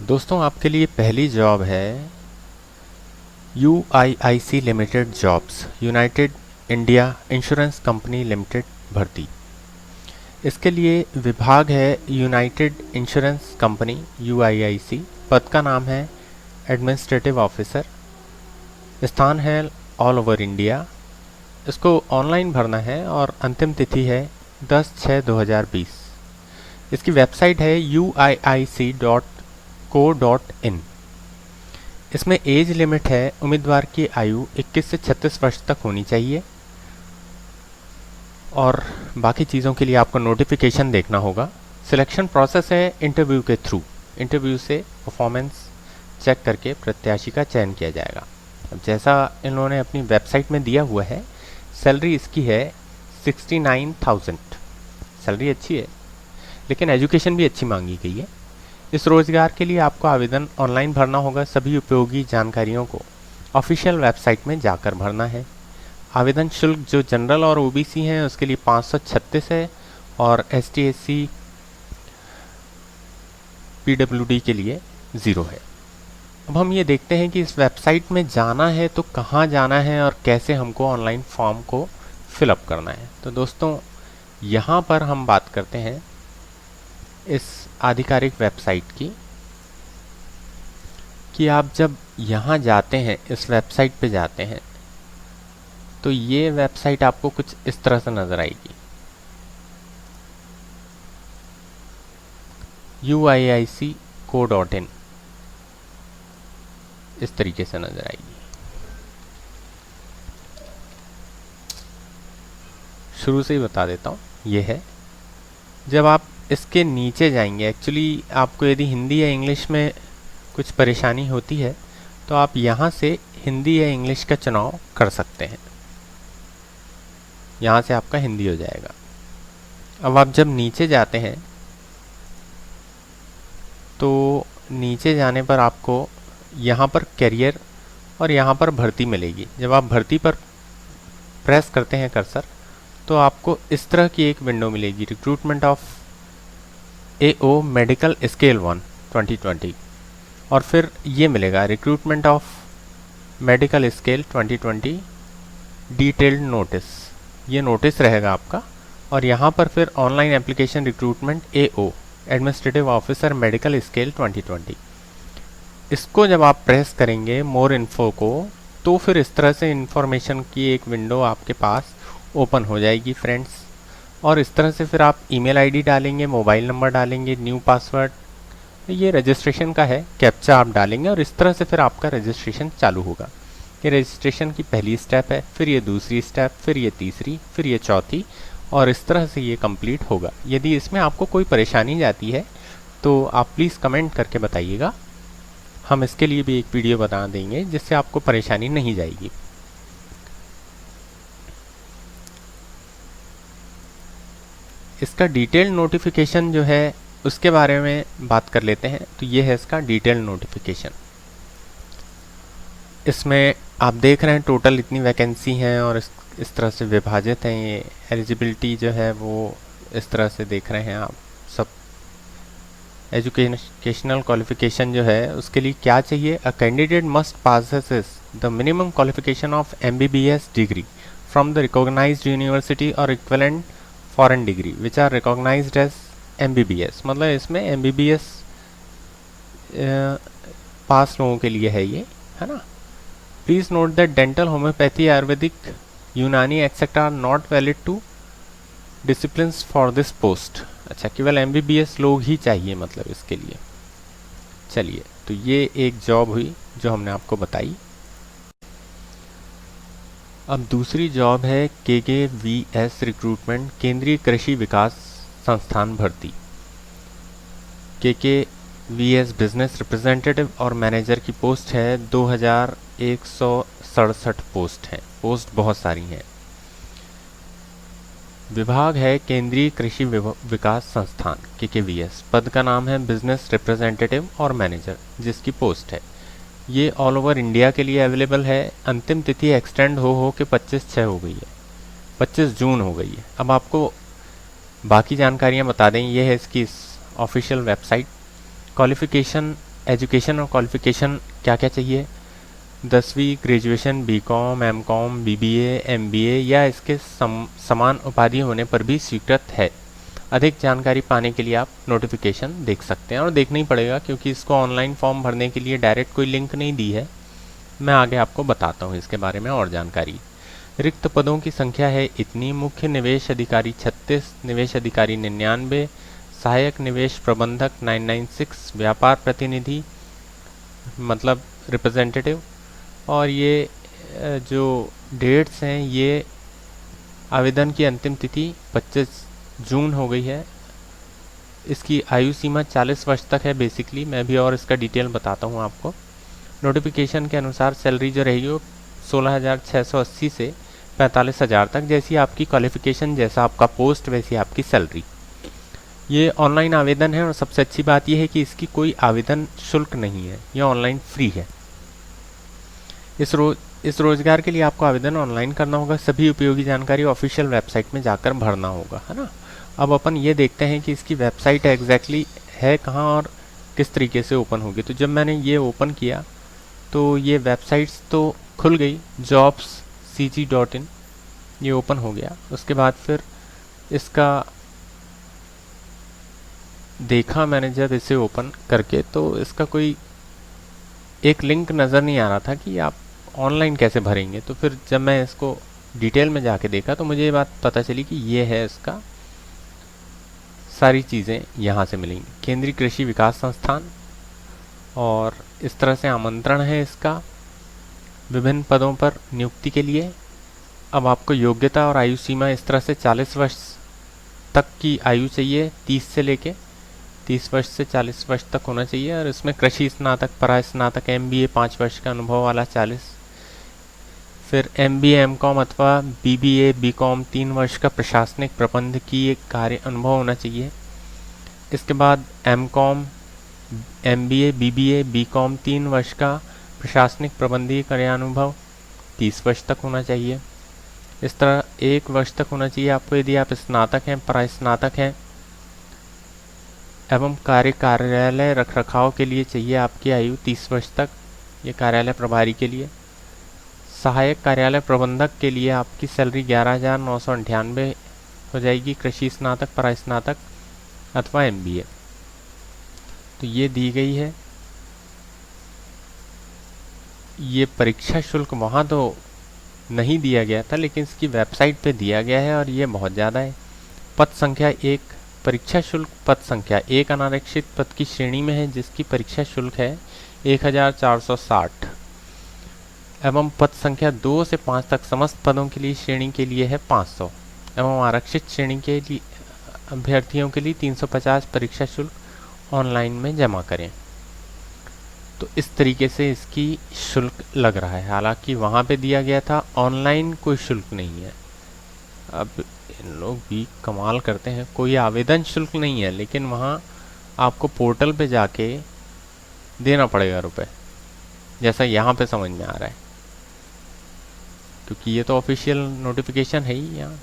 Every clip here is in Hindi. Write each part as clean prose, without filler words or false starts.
दोस्तों आपके लिए पहली जॉब है UIIC limited jobs, United India insurance company limited भर्ती। इसके लिए विभाग है यूनाइटेड इंश्योरेंस कंपनी UIIC। पद का नाम है एडमिनिस्ट्रेटिव ऑफिसर। स्थान है ऑल ओवर इंडिया। इसको ऑनलाइन भरना है और अंतिम तिथि है 10/6/2020। इसकी वेबसाइट है uiic.co.in। इसमें एज लिमिट है, उम्मीदवार की आयु 21 से 36 वर्ष तक होनी चाहिए और बाकी चीज़ों के लिए आपको नोटिफिकेशन देखना होगा। सिलेक्शन प्रोसेस है इंटरव्यू के थ्रू। इंटरव्यू से परफॉर्मेंस चेक करके प्रत्याशी का चयन किया जाएगा। अब जैसा इन्होंने अपनी वेबसाइट में दिया हुआ है, सैलरी इसकी है 69,000। सैलरी अच्छी है, लेकिन एजुकेशन भी अच्छी मांगी गई है। इस रोजगार के लिए आपको आवेदन ऑनलाइन भरना होगा। सभी उपयोगी जानकारियों को ऑफिशियल वेबसाइट में जाकर भरना है। आवेदन शुल्क जो जनरल और ओबीसी हैं उसके लिए 536 है और ST SC PWD के लिए 0 है। अब हम ये देखते हैं कि इस वेबसाइट में जाना है तो कहाँ जाना है और कैसे हमको ऑनलाइन फॉर्म को फिलअप करना है। तो दोस्तों यहाँ पर हम बात करते हैं इस आधिकारिक वेबसाइट की कि आप जब यहाँ जाते हैं, इस वेबसाइट पे जाते हैं, तो ये वेबसाइट आपको कुछ इस तरह से नज़र आएगी। uiic.co.in इस तरीके से नज़र आएगी। शुरू से ही बता देता हूँ, ये है। जब आप इसके नीचे जाएंगे, एक्चुअली आपको यदि हिंदी या इंग्लिश में कुछ परेशानी होती है तो आप यहाँ से हिंदी या इंग्लिश का चुनाव कर सकते हैं। यहाँ से आपका हिंदी हो जाएगा। अब आप जब नीचे जाते हैं तो नीचे जाने पर आपको यहाँ पर कैरियर और यहाँ पर भर्ती मिलेगी। जब आप भर्ती पर प्रेस करते हैं कर्सर तो आपको इस तरह की एक विंडो मिलेगी, recruitment of AO medical scale 1 2020, और फिर ये मिलेगा recruitment of medical scale 2020 detailed notice. ये नोटिस रहेगा आपका। और यहाँ पर फिर online application recruitment AO administrative officer medical scale 2020। इसको जब आप प्रेस करेंगे मोर इन्फो को, तो फिर इस तरह से इन्फॉर्मेशन की एक विंडो आपके पास ओपन हो जाएगी फ्रेंड्स। और इस तरह से फिर आप ईमेल आईडी डालेंगे, मोबाइल नंबर डालेंगे, न्यू पासवर्ड, ये रजिस्ट्रेशन का है, कैप्चा आप डालेंगे और इस तरह से फिर आपका रजिस्ट्रेशन चालू होगा। ये रजिस्ट्रेशन की पहली स्टेप है, फिर ये दूसरी स्टेप, फिर ये तीसरी, फिर ये चौथी, और इस तरह से ये कंप्लीट होगा। यदि इसमें आपको कोई परेशानी जाती है तो आप प्लीज़ कमेंट करके बताइएगा। हम इसके लिए भी एक वीडियो बना देंगे जिससे आपको परेशानी नहीं जाएगी। इसका डिटेल नोटिफिकेशन जो है उसके बारे में बात कर लेते हैं। तो ये है इसका डिटेल नोटिफिकेशन। इसमें आप देख रहे हैं टोटल इतनी वैकेंसी हैं और इस तरह से विभाजित हैं। ये एलिजिबिलिटी जो है वो इस तरह से देख रहे हैं आप सब। एजुकेशनल क्वालिफिकेशन जो है उसके लिए क्या चाहिए, a candidate must possess the minimum qualification of MBBS degree from the recognised university और equivalent foreign degree which are recognised as MBBS। मतलब इसमें MBBS पास लोगों के लिए है ये, है ना। Please note that dental, homeopathy, Ayurvedic, Unani etcetera are not valid to disciplines for this post. अच्छा, केवल MBBS लोग ही चाहिए मतलब इसके लिए। चलिए, तो ये एक जॉब हुई जो हमने आपको बताई। अब दूसरी जॉब है KKVS रिक्रूटमेंट, केंद्रीय कृषि विकास संस्थान भर्ती। KKVS बिजनेस रिप्रेजेंटेटिव और मैनेजर की पोस्ट है 2167 पोस्ट है। पोस्ट बहुत सारी हैं। विभाग है केंद्रीय कृषि विकास संस्थान KKVS। पद का नाम है बिजनेस रिप्रेजेंटेटिव और मैनेजर, जिसकी पोस्ट है। ये ऑल ओवर इंडिया के लिए अवेलेबल है। अंतिम तिथि एक्सटेंड हो के 25/6 हो गई है, 25 जून हो गई है। अब आपको बाकी जानकारियां बता दें। ये है इसकी ऑफिशियल वेबसाइट। क्वालिफिकेशन एजुकेशन और क्वालिफ़िकेशन क्या क्या चाहिए। 10वीं graduation BCom, MCom, BBA, MBA या इसके समान उपाधि होने पर भी स्वीकृत है। अधिक जानकारी पाने के लिए आप नोटिफिकेशन देख सकते हैं, और देखना ही पड़ेगा क्योंकि इसको ऑनलाइन फॉर्म भरने के लिए डायरेक्ट कोई लिंक नहीं दी है। मैं आगे आपको बताता हूँ इसके बारे में और जानकारी। रिक्त पदों की संख्या है इतनी: मुख्य निवेश अधिकारी 36, निवेश अधिकारी 99, सहायक निवेश प्रबंधक 996, व्यापार प्रतिनिधि मतलब रिप्रेजेंटेटिव। और ये जो डेट्स हैं, ये आवेदन की अंतिम तिथि 25 जून हो गई है। इसकी आयु सीमा 40 वर्ष तक है। बेसिकली मैं भी और इसका डिटेल बताता हूँ आपको। नोटिफिकेशन के अनुसार सैलरी जो रहेगी वो 16,680 से 45,000 तक। जैसी आपकी क्वालिफिकेशन, जैसा आपका पोस्ट, वैसी आपकी सैलरी। ये ऑनलाइन आवेदन है और सबसे अच्छी बात यह है कि इसकी कोई आवेदन शुल्क नहीं है, ये ऑनलाइन फ्री है। इस रोजगार के लिए आपको आवेदन ऑनलाइन करना होगा। सभी उपयोगी जानकारी ऑफिशियल वेबसाइट में जाकर भरना होगा, है ना। अब अपन ये देखते हैं कि इसकी वेबसाइट एग्जैक्टली है कहाँ और किस तरीके से ओपन होगी। तो जब मैंने ये ओपन किया तो ये वेबसाइट्स तो खुल गई, jobs.cg.in ये ओपन हो गया। उसके बाद फिर इसका देखा मैंने जब इसे ओपन करके, तो इसका कोई एक लिंक नज़र नहीं आ रहा था कि आप ऑनलाइन कैसे भरेंगे। तो फिर जब मैं इसको डिटेल में जाके देखा तो मुझे ये बात पता चली कि ये है इसका, सारी चीज़ें यहाँ से मिलेंगी। केंद्रीय कृषि विकास संस्थान, और इस तरह से आमंत्रण है इसका विभिन्न पदों पर नियुक्ति के लिए। अब आपको योग्यता और आयु सीमा इस तरह से 40 वर्ष तक की आयु चाहिए, 30 वर्ष से 40 वर्ष तक होना चाहिए। और इसमें कृषि स्नातक, परास्नातक, MBA 5 वर्ष का अनुभव वाला 40, फिर MBA, MCOM अथवा BBA, BCOM 3 वर्ष का प्रशासनिक प्रबंध की एक कार्य अनुभव होना चाहिए। इसके बाद MCOM, MBA, BBA, BCOM 3 वर्ष का प्रशासनिक प्रबंधीय कार्यानुभव 30 वर्ष तक होना चाहिए। इस तरह 1 वर्ष तक होना चाहिए आपको यदि आप स्नातक हैं, परास्नातक हैं। एवं कार्यालय रख रखाव के लिए चाहिए आपकी आयु 30 वर्ष तक, ये कार्यालय प्रभारी के लिए। सहायक कार्यालय प्रबंधक के लिए आपकी सैलरी 11,998 हो जाएगी, कृषि स्नातक, परास्नातक अथवा MBA। तो ये दी गई है। ये परीक्षा शुल्क वहाँ तो नहीं दिया गया था, लेकिन इसकी वेबसाइट पे दिया गया है और ये बहुत ज़्यादा है। पद संख्या 1, परीक्षा शुल्क पद संख्या 1 अनारक्षित पद की श्रेणी में है, जिसकी परीक्षा शुल्क है 1,460 एवं पद संख्या 2 से 5 तक समस्त पदों के लिए श्रेणी के लिए है 500 एवं आरक्षित श्रेणी के लिए अभ्यर्थियों के लिए 350 परीक्षा शुल्क ऑनलाइन में जमा करें। तो इस तरीके से इसकी शुल्क लग रहा है। हालांकि वहाँ पे दिया गया था ऑनलाइन कोई शुल्क नहीं है। अब इन लोग भी कमाल करते हैं, कोई आवेदन शुल्क नहीं है, लेकिन वहाँ आपको पोर्टल पे जाके देना पड़ेगा रुपए, जैसा यहाँ पे समझ में आ रहा है, क्योंकि ये तो ऑफिशियल नोटिफिकेशन है ही। यहाँ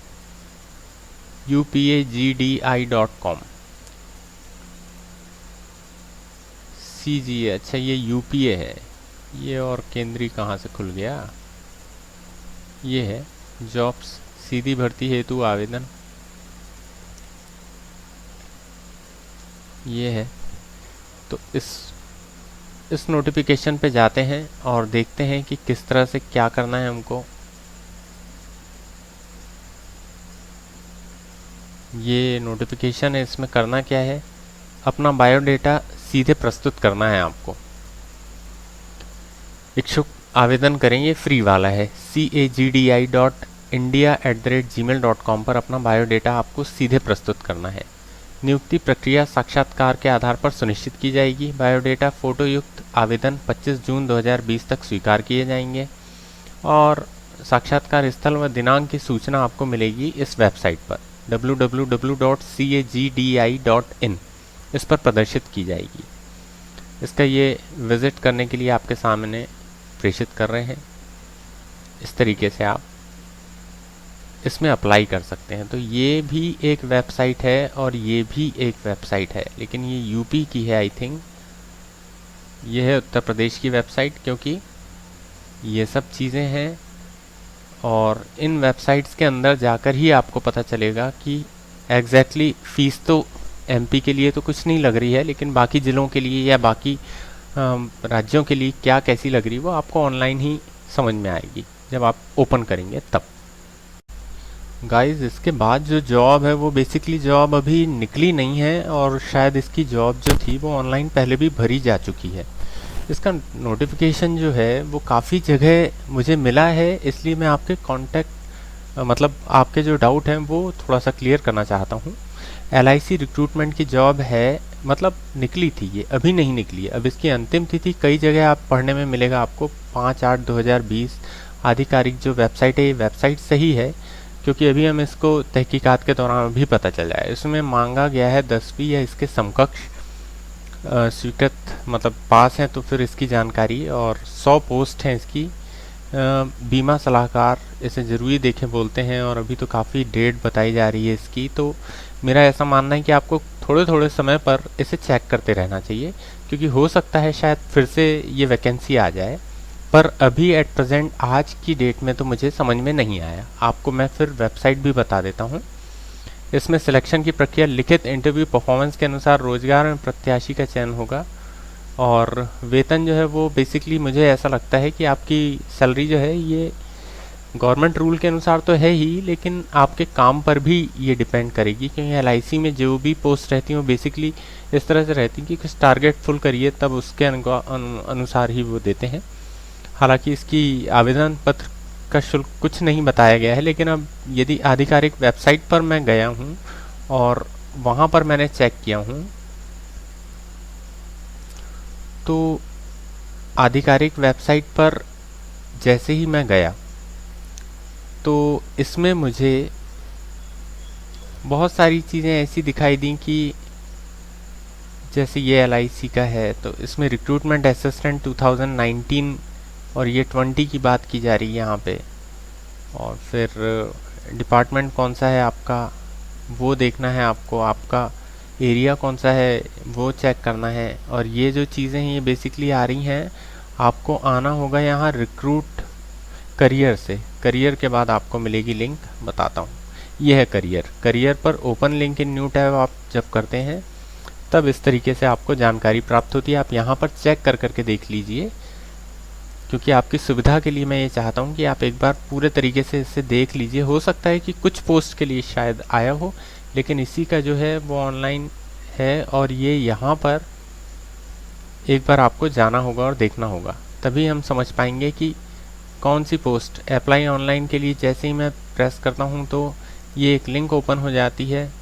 upagdi.com CGA, अच्छा ये UPA है ये, और केंद्रीय कहाँ से खुल गया, ये है जॉब्स, सीधी भर्ती हेतु आवेदन, ये है। तो इस नोटिफिकेशन पे जाते हैं और देखते हैं कि किस तरह से क्या करना है हमको। ये नोटिफिकेशन है, इसमें करना क्या है, अपना बायोडेटा सीधे प्रस्तुत करना है आपको। इच्छुक आवेदन करें, ये फ्री वाला है। cagdi.india@gmail.com पर अपना बायोडेटा आपको सीधे प्रस्तुत करना है। नियुक्ति प्रक्रिया साक्षात्कार के आधार पर सुनिश्चित की जाएगी। बायोडेटा फोटो युक्त आवेदन 25 जून 2020 तक स्वीकार किए जाएंगे और साक्षात्कार स्थल व दिनांक की सूचना आपको मिलेगी इस वेबसाइट पर www.cagdi.in, इस पर प्रदर्शित की जाएगी। इसका ये विज़िट करने के लिए आपके सामने प्रेषित कर रहे हैं। इस तरीके से आप इसमें अप्लाई कर सकते हैं। तो ये भी एक वेबसाइट है और ये भी एक वेबसाइट है, लेकिन ये यूपी की है आई थिंक, ये है उत्तर प्रदेश की वेबसाइट, क्योंकि ये सब चीज़ें हैं और इन वेबसाइट्स के अंदर जाकर ही आपको पता चलेगा कि एग्जैक्टली फ़ीस तो एमपी के लिए तो कुछ नहीं लग रही है, लेकिन बाकी ज़िलों के लिए या बाकी राज्यों के लिए क्या कैसी लग रही है वो आपको ऑनलाइन ही समझ में आएगी जब आप ओपन करेंगे तब। गाइस, इसके बाद जो जॉब है वो बेसिकली जॉब अभी निकली नहीं है और शायद इसकी जॉब जो थी वो ऑनलाइन पहले भी भरी जा चुकी है। इसका नोटिफिकेशन जो है वो काफ़ी जगह मुझे मिला है, इसलिए मैं आपके मतलब आपके जो डाउट हैं वो थोड़ा सा क्लियर करना चाहता हूँ। LIC रिक्रूटमेंट की जॉब है, मतलब निकली थी, ये अभी नहीं निकली है। अब इसकी अंतिम तिथि कई जगह आप पढ़ने में मिलेगा आपको 5/8/2020। आधिकारिक जो वेबसाइट है ये वेबसाइट सही है, क्योंकि अभी हम इसको तहकीकात के दौरान अभी पता चल जाए। इसमें मांगा गया है 10वीं या इसके समकक्ष स्वीकृत मतलब पास हैं तो फिर इसकी जानकारी, और 100 पोस्ट हैं इसकी। बीमा सलाहकार इसे ज़रूरी देखें बोलते हैं, और अभी तो काफ़ी डेट बताई जा रही है इसकी। तो मेरा ऐसा मानना है कि आपको थोड़े थोड़े समय पर इसे चेक करते रहना चाहिए, क्योंकि हो सकता है शायद फिर से ये वैकेंसी आ जाए, पर अभी एट प्रेजेंट आज की डेट में तो मुझे समझ में नहीं आया। आपको मैं फिर वेबसाइट भी बता देता हूँ। इसमें सिलेक्शन की प्रक्रिया लिखित इंटरव्यू परफॉर्मेंस के अनुसार रोजगार में प्रत्याशी का चयन होगा, और वेतन जो है वो बेसिकली मुझे ऐसा लगता है कि आपकी सैलरी जो है ये गवर्नमेंट रूल के अनुसार तो है ही, लेकिन आपके काम पर भी ये डिपेंड करेगी, क्योंकि LIC में जो भी पोस्ट रहती हैं वो बेसिकली इस तरह से रहती हैं कि कुछ टारगेट फुल करिए तब उसके अनुसार ही वो देते हैं। हालांकि इसकी आवेदन पत्र का शुल्क कुछ नहीं बताया गया है, लेकिन अब यदि आधिकारिक वेबसाइट पर मैं गया हूँ और वहाँ पर मैंने चेक किया हूँ, तो आधिकारिक वेबसाइट पर जैसे ही मैं गया तो इसमें मुझे बहुत सारी चीज़ें ऐसी दिखाई दी कि जैसे ये LIC का है तो इसमें रिक्रूटमेंट असिस्टेंट 2019 और ये 20 की बात की जा रही है यहाँ पे, और फिर डिपार्टमेंट कौन सा है आपका वो देखना है आपको, आपका एरिया कौन सा है वो चेक करना है, और ये जो चीज़ें हैं ये बेसिकली आ रही हैं। आपको आना होगा यहाँ रिक्रूट करियर से, करियर के बाद आपको मिलेगी लिंक, बताता हूँ। ये है करियर पर open link in new tab आप जब करते हैं तब इस तरीके से आपको जानकारी प्राप्त होती है। आप यहाँ पर चेक कर करके देख लीजिए, क्योंकि आपकी सुविधा के लिए मैं ये चाहता हूँ कि आप एक बार पूरे तरीके से इसे देख लीजिए। हो सकता है कि कुछ पोस्ट के लिए शायद आया हो, लेकिन इसी का जो है वो ऑनलाइन है, और ये यहाँ पर एक बार आपको जाना होगा और देखना होगा, तभी हम समझ पाएंगे कि कौन सी पोस्ट। अप्लाई ऑनलाइन के लिए जैसे ही मैं प्रेस करता हूँ तो ये एक लिंक ओपन हो जाती है,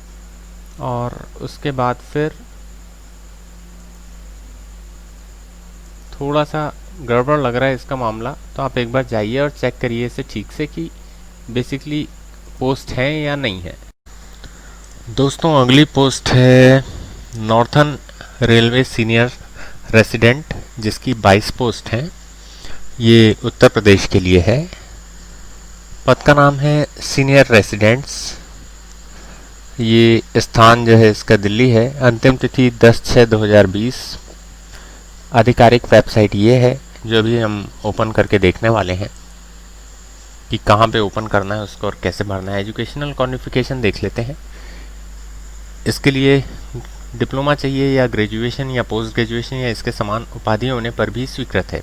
और उसके बाद फिर थोड़ा सा गड़बड़ लग रहा है इसका मामला, तो आप एक बार जाइए और चेक करिए इसे ठीक से कि बेसिकली पोस्ट है या नहीं है। दोस्तों, अगली पोस्ट है नॉर्थन रेलवे सीनियर रेसिडेंट, जिसकी 22 पोस्ट हैं। ये उत्तर प्रदेश के लिए है। पद का नाम है सीनियर रेसिडेंट्स। ये स्थान जो है इसका दिल्ली है। अंतिम तिथि 10/6/2020। आधिकारिक वेबसाइट ये है जो अभी हम ओपन करके देखने वाले हैं कि कहाँ पे ओपन करना है उसको और कैसे भरना है। एजुकेशनल क्वालिफिकेशन देख लेते हैं। इसके लिए डिप्लोमा चाहिए या ग्रेजुएशन या पोस्ट ग्रेजुएशन या इसके समान उपाधि होने पर भी स्वीकृत है।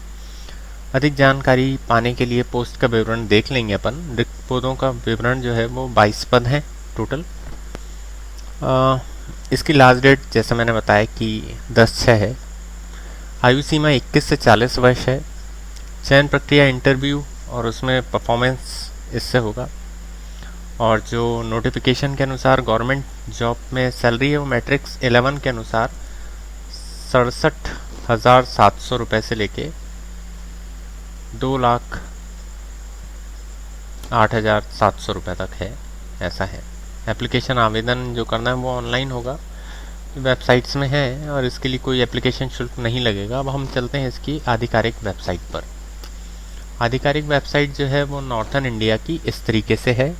अधिक जानकारी पाने के लिए पोस्ट का विवरण देख लेंगे अपन। रिक्त पदों का विवरण जो है वो 22 पद हैं टोटल। इसकी लास्ट डेट जैसे मैंने बताया कि 10/6 है। आयु सीमा 21 से 40 वर्ष है। चयन प्रक्रिया इंटरव्यू और उसमें परफॉर्मेंस इससे होगा, और जो नोटिफिकेशन के अनुसार गवर्नमेंट जॉब में सैलरी है वो मैट्रिक्स 11 के अनुसार 67,700 रुपये से लेके 2,08,700 रुपये तक है, ऐसा है। एप्लीकेशन आवेदन जो करना है वो ऑनलाइन होगा, वेबसाइट्स में है, और इसके लिए कोई एप्लीकेशन शुल्क नहीं लगेगा। अब हम चलते हैं इसकी आधिकारिक वेबसाइट पर। आधिकारिक वेबसाइट जो है वो नॉर्थन इंडिया की इस तरीके से है,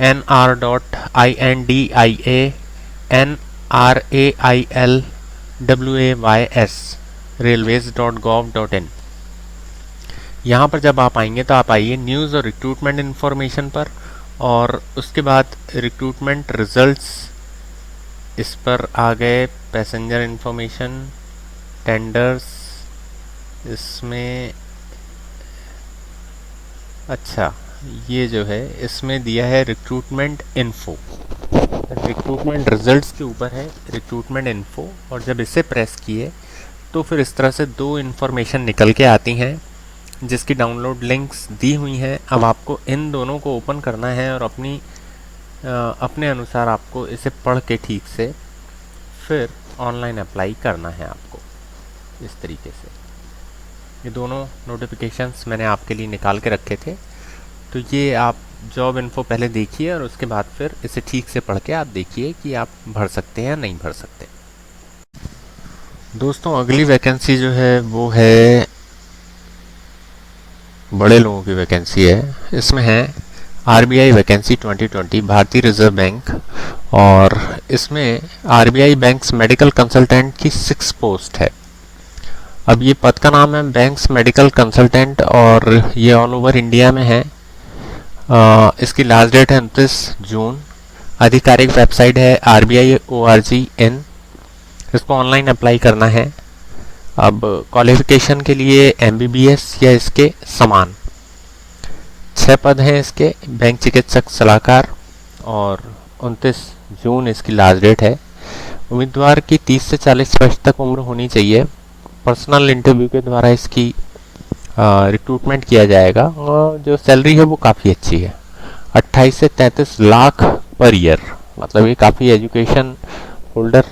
nr.indianrailways railways.gov.in। यहाँ पर जब आप आएंगे तो आप आइए न्यूज़ और रिक्रूटमेंट इन्फॉर्मेशन पर, और उसके बाद रिक्रूटमेंट रिजल्ट्स, इस पर आ गए पैसेंजर इन्फॉर्मेशन, टेंडर्स, इसमें अच्छा ये जो है इसमें दिया है रिक्रूटमेंट इन्फो, रिक्रूटमेंट रिजल्ट्स के ऊपर है रिक्रूटमेंट इन्फो, और जब इसे प्रेस किए तो फिर इस तरह से दो इन्फॉर्मेशन निकल के आती हैं जिसकी डाउनलोड लिंक्स दी हुई हैं। अब आपको इन दोनों को ओपन करना है और अपने अनुसार आपको इसे पढ़ के ठीक से फिर ऑनलाइन अप्लाई करना है आपको। इस तरीके से ये दोनों नोटिफिकेशंस मैंने आपके लिए निकाल के रखे थे, तो ये आप जॉब इन्फो पहले देखिए और उसके बाद फिर इसे ठीक से पढ़ के आप देखिए कि आप भर सकते हैं या नहीं भर सकते। दोस्तों अगली वैकेंसी जो है वो है बड़े लोगों की वैकेंसी है। इसमें है आरबीआई वैकेंसी 2020 भारतीय रिजर्व बैंक, और इसमें आरबीआई बैंक्स मेडिकल कंसल्टेंट की 6 पोस्ट है। अब ये पद का नाम है बैंक्स मेडिकल कंसल्टेंट, और ये ऑल ओवर इंडिया में है। इसकी लास्ट डेट है 29 जून। आधिकारिक वेबसाइट है RBI.org.in। इसको ऑनलाइन अप्लाई करना है। अब क्वालिफिकेशन के लिए MBBS या इसके समान। 6 पद हैं इसके, बैंक चिकित्सक सलाहकार, और 29 जून इसकी लास्ट डेट है। उम्मीदवार की 30 से 40 वर्ष तक उम्र होनी चाहिए। पर्सनल इंटरव्यू के द्वारा इसकी रिक्रूटमेंट किया जाएगा, और जो सैलरी है वो काफ़ी अच्छी है, 28 से 33 लाख पर ईयर। मतलब ये काफ़ी एजुकेशन होल्डर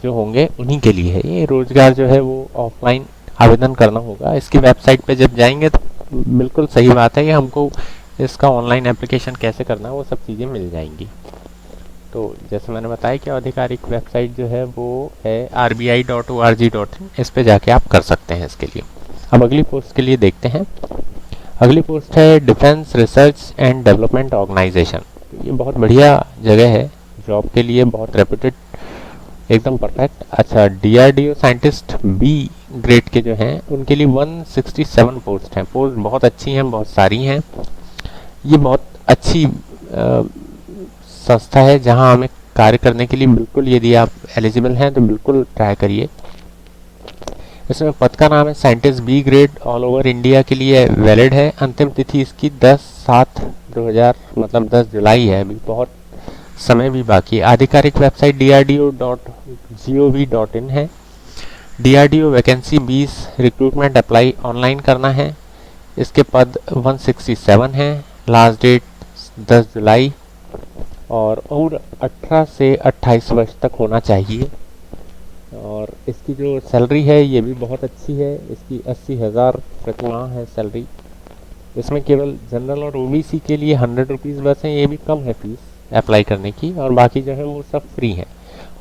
जो होंगे उन्हीं के लिए है। ये रोजगार जो है वो ऑफलाइन आवेदन करना होगा। इसकी वेबसाइट पे जब जाएंगे तो बिल्कुल सही बात है कि हमको इसका ऑनलाइन एप्लीकेशन कैसे करना है वो सब चीज़ें मिल जाएंगी। तो जैसे मैंने बताया कि आधिकारिक वेबसाइट जो है वो है RBI.org.in। इस पे जाके आप कर सकते हैं इसके लिए। अब अगली पोस्ट के लिए देखते हैं। अगली पोस्ट है defence research and development organisation. ये बहुत बढ़िया जगह है जॉब के लिए, बहुत रेप्यूटेड, एकदम परफेक्ट। अच्छा, DRDO साइंटिस्ट B ग्रेड के जो हैं उनके लिए 167 पोस्ट हैं। पोस्ट बहुत अच्छी हैं, बहुत सारी हैं। ये बहुत अच्छी संस्था है जहां हमें कार्य करने के लिए बिल्कुल, यदि आप एलिजिबल हैं तो बिल्कुल ट्राई करिए। इसमें पद का नाम है scientist B grade, all over India के लिए वैलिड है। अंतिम तिथि इसकी 10/7/2000 मतलब 10 जुलाई है, अभी बहुत समय भी बाकी है। आधिकारिक वेबसाइट DRDO.gov.in है। DRDO vacancy 20, recruitment apply online करना है। इसके पद 167 हैं। लास्ट डेट 10 जुलाई, और उम्र 18 से 28 वर्ष तक होना चाहिए। और इसकी जो सैलरी है ये भी बहुत अच्छी है। इसकी 80,000 प्रति माह है सैलरी। इसमें केवल जनरल और OBC के लिए 100 रुपीज़ बस है, ये भी कम है फीस अप्लाई करने की, और बाकी जो है वो सब फ्री है।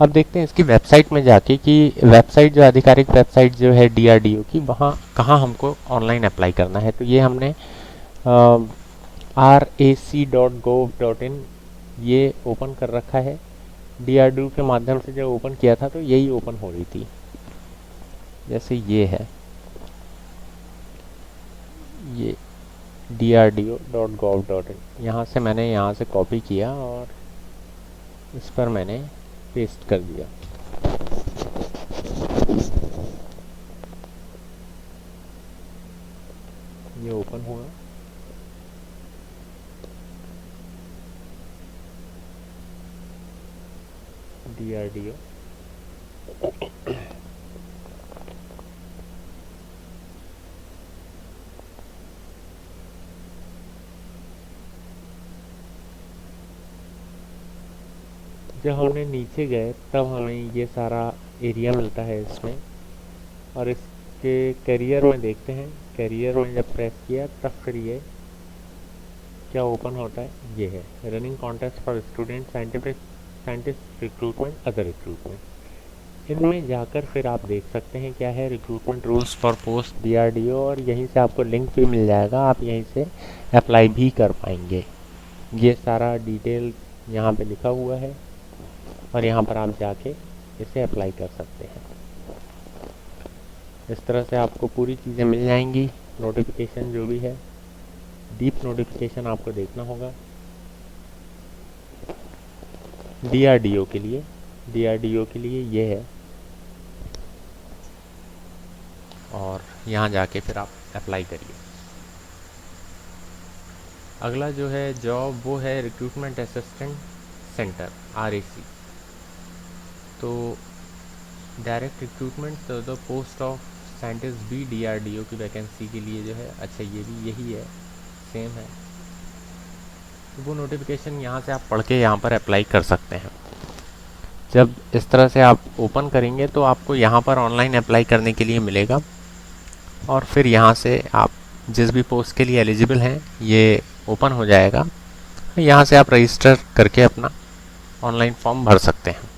अब देखते हैं इसकी वेबसाइट में जाके कि वेबसाइट जो आधिकारिक वेबसाइट जो है DRDO की, वहाँ कहाँ हमको ऑनलाइन अप्लाई करना है। तो ये हमने RAC.gov.in ये ओपन कर रखा है। DRDO के माध्यम से जब ओपन किया था तो यही ओपन हो रही थी, जैसे ये है, ये DRDO.gov.in। यहाँ से मैंने यहाँ से कॉपी किया और इस पर मैंने पेस्ट कर दिया। ये ओपन हुआ। DRDO जब हमने नीचे गए तब हमें ये सारा एरिया मिलता है इसमें, और इसके करियर में देखते हैं। करियर में जब प्रेस किया तब फिर ये क्या ओपन होता है, ये है running contest for student scientist recruitment, other recruitment. इनमें जाकर फिर आप देख सकते हैं क्या है recruitment rules for post DRDO, और यहीं से आपको लिंक भी मिल जाएगा, आप यहीं से अप्लाई भी कर पाएंगे। ये सारा डिटेल यहाँ पे लिखा हुआ है और यहाँ पर आप जाके इसे अप्लाई कर सकते हैं। इस तरह से आपको पूरी चीज़ें मिल जाएंगी। नोटिफिकेशन जो भी है, डीप नोटिफिकेशन आपको देखना होगा डीआरडीओ के लिए। डीआरडीओ के लिए ये है, और यहाँ जाके फिर आप अप्लाई करिए। अगला जो है जॉब वो है रिक्रूटमेंट असिस्टेंट सेंटर, RAC। तो direct recruitment the post of scientist B DRDO की वैकेंसी के लिए जो है, अच्छा ये भी यही है, सेम है। तो वो नोटिफिकेशन यहाँ से आप पढ़ के यहाँ पर अप्लाई कर सकते हैं। जब इस तरह से आप ओपन करेंगे तो आपको यहाँ पर ऑनलाइन अप्लाई करने के लिए मिलेगा, और फिर यहाँ से आप जिस भी पोस्ट के लिए एलिजिबल हैं ये ओपन हो जाएगा। यहाँ से आप रजिस्टर करके अपना ऑनलाइन फॉर्म भर सकते हैं।